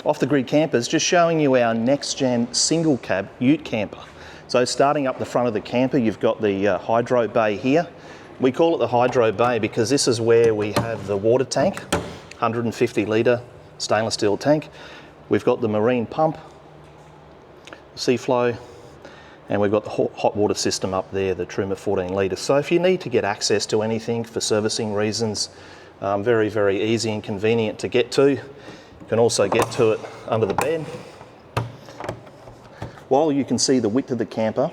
Off the Grid Campers, just showing you our next gen single cab ute camper. So starting up the front of the camper, you've got the hydro bay here. We call it the hydro bay because this is where we have the water tank, 150 litre stainless steel tank. We've got the marine pump, Seaflow, and we've got the hot water system up there, the Truma 14 litres. So if you need to get access to anything for servicing reasons, very, very easy and convenient to get to. You can also get to it under the bed. While you can see the width of the camper,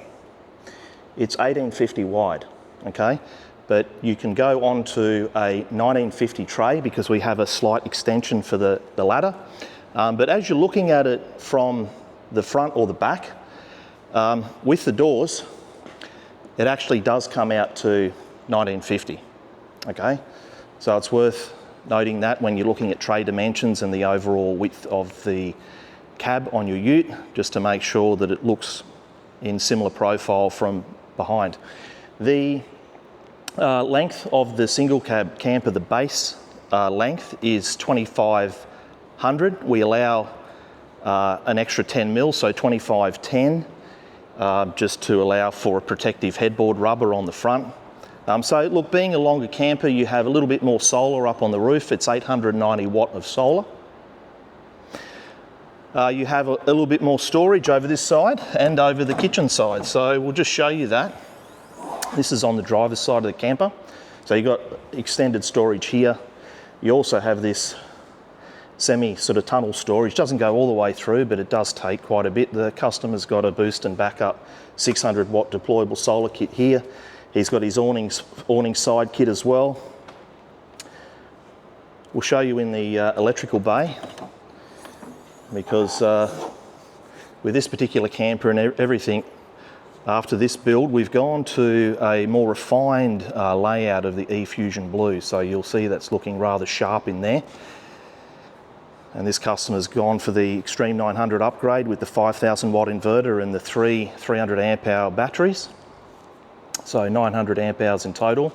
it's 1850 wide, okay? But you can go onto a 1950 tray because we have a slight extension for the ladder. But as you're looking at it from the front or the back, with the doors, it actually does come out to 1950, okay? So it's worth noting that when you're looking at tray dimensions and the overall width of the cab on your ute, just to make sure that it looks in similar profile from behind. The length of the single cab camper, the base length is 2500. We allow an extra 10 mil, so 2510, just to allow for a protective headboard rubber on the front. So look, being a longer camper, you have a little bit more solar up on the roof. It's 890 watt of solar. You have a little bit more storage over this side and over the kitchen side. So we'll just show you that. This is on the driver's side of the camper. So you've got extended storage here. You also have this semi sort of tunnel storage. Doesn't go all the way through, but it does take quite a bit. The customer's got a boost and backup 600 watt deployable solar kit here. He's got his awning side kit as well. We'll show you in the electrical bay, because with this particular camper and everything, after this build, we've gone to a more refined layout of the eFusion Blue. So you'll see that's looking rather sharp in there. And this customer's gone for the Extreme 900 upgrade with the 5000 watt inverter and the 300 amp hour batteries. So 900 amp hours in total.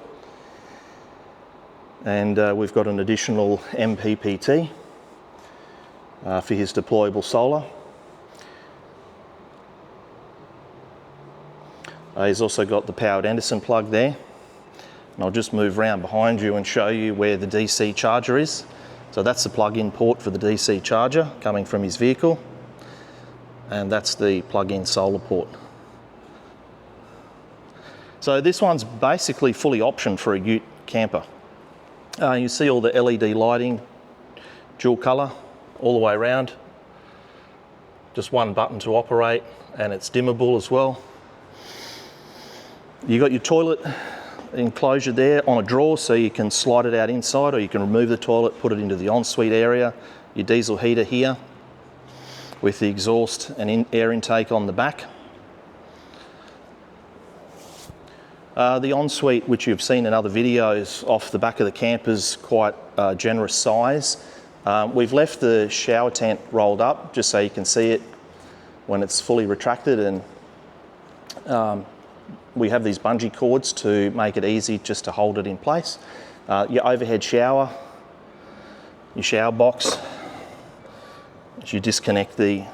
And we've got an additional MPPT for his deployable solar. He's also got the powered Anderson plug there. And I'll just move around behind you and show you where the DC charger is. So that's the plug-in port for the DC charger coming from his vehicle. And that's the plug-in solar port. So this one's basically fully optioned for a ute camper. You see all the LED lighting, dual colour, all the way around. Just one button to operate, and it's dimmable as well. You got your toilet enclosure there on a drawer, so you can slide it out inside, or you can remove the toilet, put it into the ensuite area. Your diesel heater here with the exhaust and air intake on the back. The ensuite, which you've seen in other videos off the back of the camper's quite generous size. We've left the shower tent rolled up just so you can see it when it's fully retracted, and we have these bungee cords to make it easy just to hold it in place. Your overhead shower, your shower box, as you disconnect the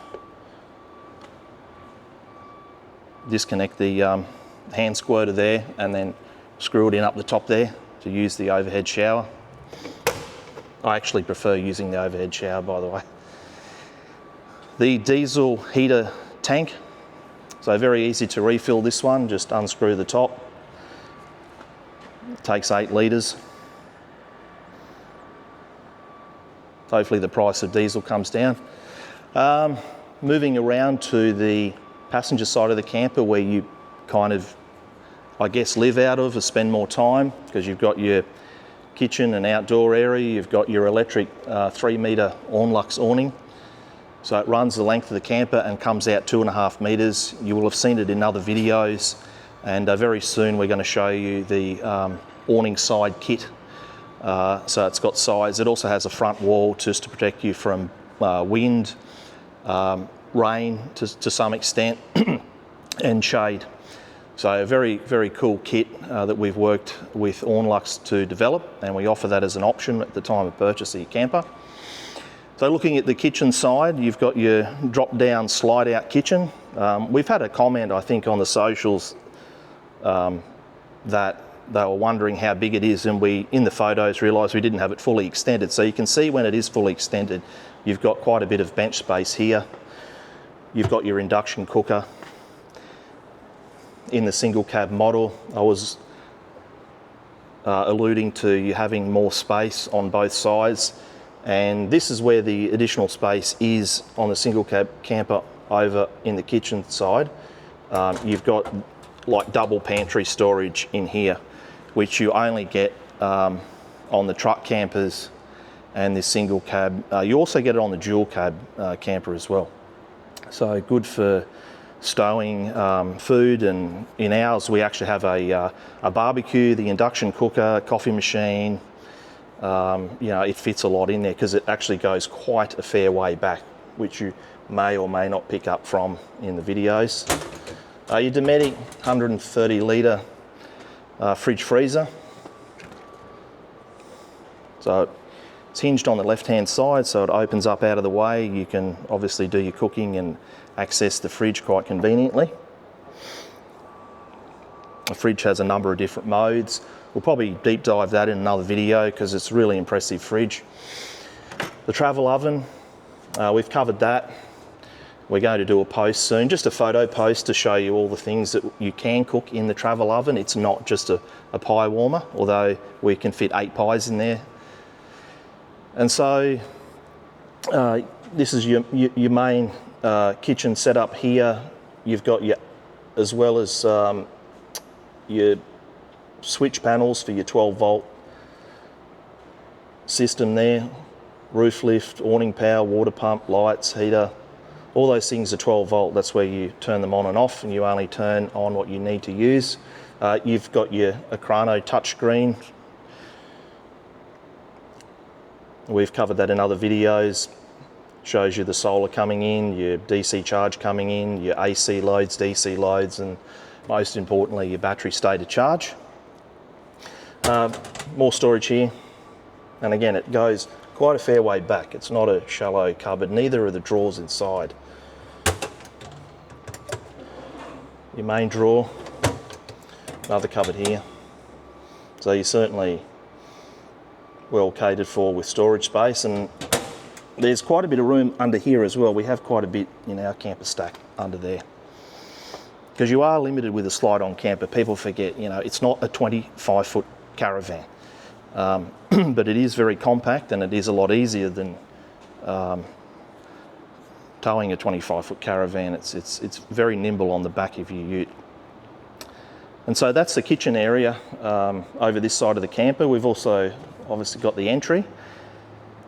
hand squirter there and then screw it in up the top there to use the overhead shower. I actually prefer using the overhead shower, by the way. The diesel heater tank, so very easy to refill this one. Just unscrew the top. It takes 8 litres. Hopefully the price of diesel comes down. Moving around to the passenger side of the camper, where you kind of, I guess, live out of or spend more time, because you've got your kitchen and outdoor area, you've got your electric 3 metre Ornlux awning. So it runs the length of the camper and comes out 2.5 metres. You will have seen it in other videos, and very soon we're going to show you the awning side kit. So it's got sides. It also has a front wall just to protect you from wind, rain to some extent, and shade. So a very, very cool kit that we've worked with Ornlux to develop, and we offer that as an option at the time of purchase of your camper. So looking at the kitchen side, you've got your drop-down slide-out kitchen. We've had a comment, I think, on the socials that they were wondering how big it is, and we, in the photos, realised we didn't have it fully extended. So you can see when it is fully extended, you've got quite a bit of bench space here. You've got your induction cooker in the single cab model. I was alluding to you having more space on both sides. And this is where the additional space is on the single cab camper over in the kitchen side. You've got like double pantry storage in here, which you only get on the truck campers and this single cab. You also get it on the dual cab camper as well. So good for stowing food, and in ours we actually have a barbecue, the induction cooker, coffee machine. You know, it fits a lot in there because it actually goes quite a fair way back, which you may or may not pick up from in the videos. Your Dometic 130 litre fridge freezer. So it's hinged on the left hand side, so it opens up out of the way. You can obviously do your cooking and access the fridge quite conveniently. The fridge has a number of different modes. We'll probably deep dive that in another video because it's a really impressive fridge. The travel oven, we've covered that. We're going to do a post soon, just a photo post to show you all the things that you can cook in the travel oven. It's not just a pie warmer, although we can fit 8 pies in there. And so this is your main kitchen setup here. You've got your, as well as your switch panels for your 12 volt system there, roof lift, awning power, water pump, lights, heater, all those things are 12 volt. That's where you turn them on and off, and you only turn on what you need to use. You've got your Acrano touchscreen. We've covered that in other videos. Shows you the solar coming in, your DC charge coming in, your AC loads, DC loads, and most importantly your battery state of charge. More storage here, and again it goes quite a fair way back. It's not a shallow cupboard, neither are the drawers inside. Your main drawer, another cupboard here. So you're certainly well catered for with storage space, and there's quite a bit of room under here as well. We have quite a bit in our camper stack under there. Because you are limited with a slide-on camper. People forget, you know, it's not a 25-foot caravan. But it is very compact, and it is a lot easier than towing a 25-foot caravan. It's very nimble on the back of your ute. And so that's the kitchen area over this side of the camper. We've also obviously got the entry.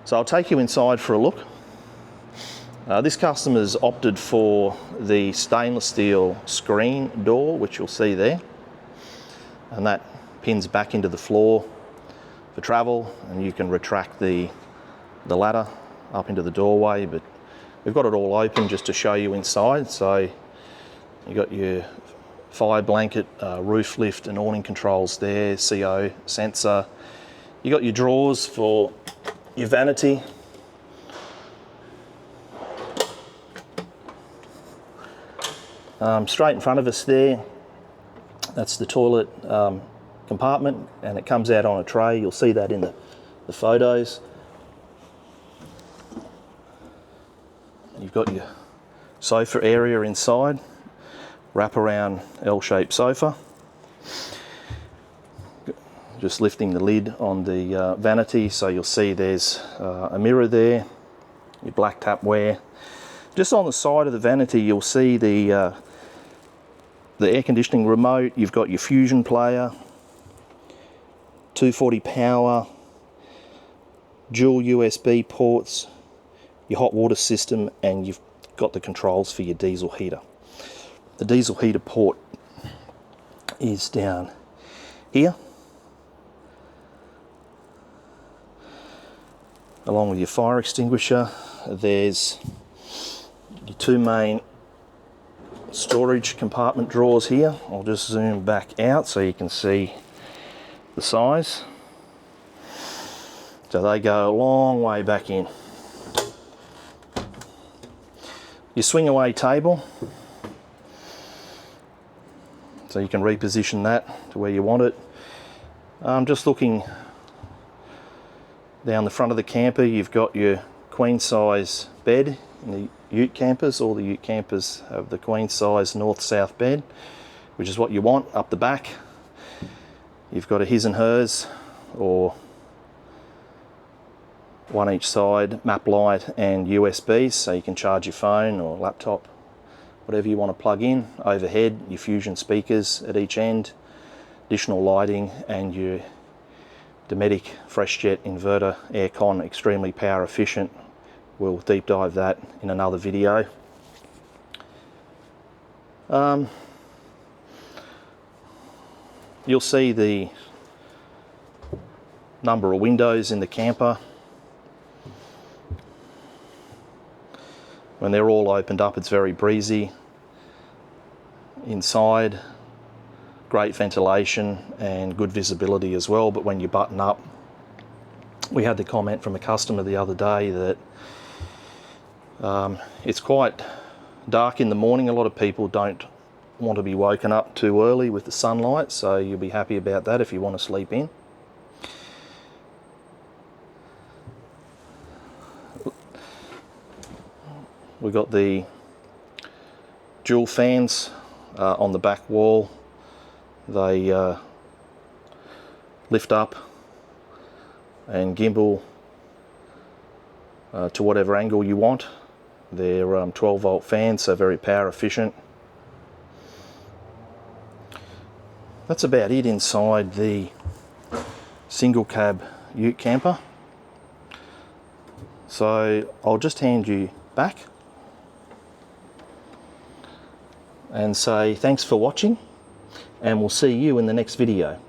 So I'll take you inside for a look. This customer's opted for the stainless steel screen door, which you'll see there. And that pins back into the floor for travel, and you can retract the ladder up into the doorway, but we've got it all open just to show you inside. So you've got your fire blanket, roof lift and awning controls there, CO sensor. You've got your drawers for your vanity. Straight in front of us there, that's the toilet compartment, and it comes out on a tray. You'll see that in the photos. You've got your sofa area inside, wraparound L-shaped sofa. Just lifting the lid on the vanity, so you'll see there's a mirror there, your black tapware. Just on the side of the vanity you'll see the air conditioning remote. You've got your Fusion player, 240 power, dual USB ports, your hot water system, and you've got the controls for your diesel heater. The diesel heater port is down here, along with your fire extinguisher. There's your 2 main storage compartment drawers here. I'll just zoom back out so you can see the size. So they go a long way back in. Your swing away table, so you can reposition that to where you want it. Just looking down the front of the camper, you've got your queen size bed in the ute campers. All the ute campers have the queen size north-south bed, which is what you want. Up the back, you've got a his and hers, or one each side, map light and USBs, so you can charge your phone or laptop, whatever you want to plug in. Overhead, your Fusion speakers at each end, additional lighting, and your Dometic FreshJet inverter aircon, extremely power efficient. We'll deep dive that in another video. You'll see the number of windows in the camper. When they're all opened up, it's very breezy. Inside, great ventilation and good visibility as well, but when you button up, we had the comment from a customer the other day that it's quite dark in the morning. A lot of people don't want to be woken up too early with the sunlight, so you'll be happy about that if you want to sleep in. We've got the dual fans on the back wall. They lift up and gimbal to whatever angle you want. They're 12 volt fans, so very power efficient. That's about it inside the single cab ute camper. So I'll just hand you back and say thanks for watching, and we'll see you in the next video.